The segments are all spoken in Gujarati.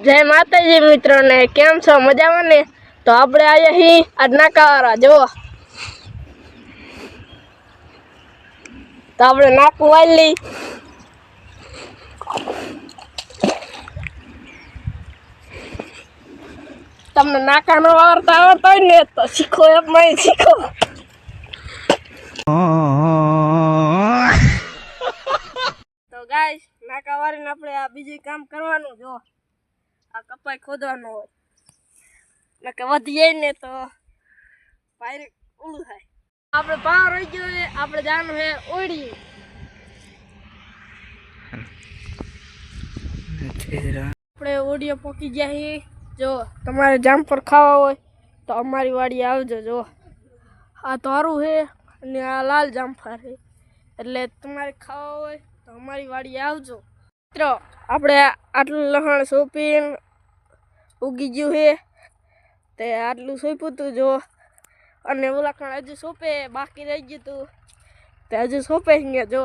જય માતાજી મિત્રોને, કેમ છો? મજામાં ને? તો આપણે આયા હી આજ નાકાવાળા જો. તો આપણે નાકું વાળી લઈ. તમને નાકાનો વાળતા આવડતો હોય ને તો શીખો, એમાં શીખો. તો ગાઈસ, નાકા વાળીને આપણે આ બીજું કામ કરવાનું જો. આ કપાઈ ખોદવાનો હોય નકે વધી જાય ને તો પાયરે ઓલું થાય. આપણે પાવર રહી ગયો છે, આપણે જવાનું છે ઓડી. આપણે ઓડીઓ પોકી ગયા છીએ. જો તમારે જામફળ ખાવા હોય તો અમારી વાડી આવજો. જો આ તારું છે અને આ લાલ જામફળ છે, એટલે તમારે ખાવા હોય તો અમારી વાડી આવજો મિત્રો. આપણે આટલું લસણ સોંપીને ઉગી ગયું છે, તે આટલું સોંપ્યું હતું જો. અને ઓલા ખણ હજુ સોંપે બાકી રહી ગયું હતું, તે હજુ સોંપે અહીંયા જો.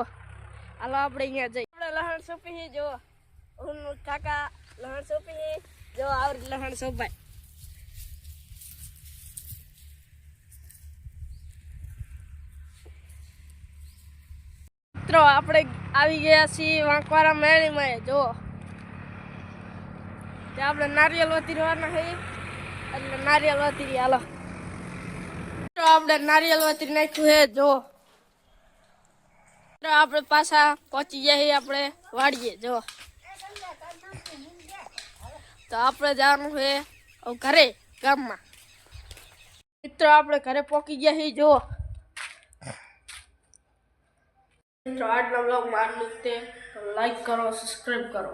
હાલો આપણે અહીંયા જઈએ. આપણે લસણ સોંપી જો, કાકા લસણ સોંપી જો. આવડી લસણ સોંપાય. મિત્રો આપણે આવી ગયા છીએ વાંકવારા મેળીમાં જો. ત્યાં આપણે નારિયેલ વતીરવાના છે, એટલે નારિયેલ વતીરી. હાલો આપણે નારિયેલ વતીરી નાખ્યું છે જો. આપણે પાછા પહોંચી ગયા આપણે વાડીએ જો. તો આપણે જવાનું છે ઘરે, ગામમાં. મિત્રો આપણે ઘરે પહોંચી ગયા છીએ જો. મિત્રો આજના બ્લોગમાં આટલું જ તે. લાઈક કરો, સબસ્ક્રાઈબ કરો.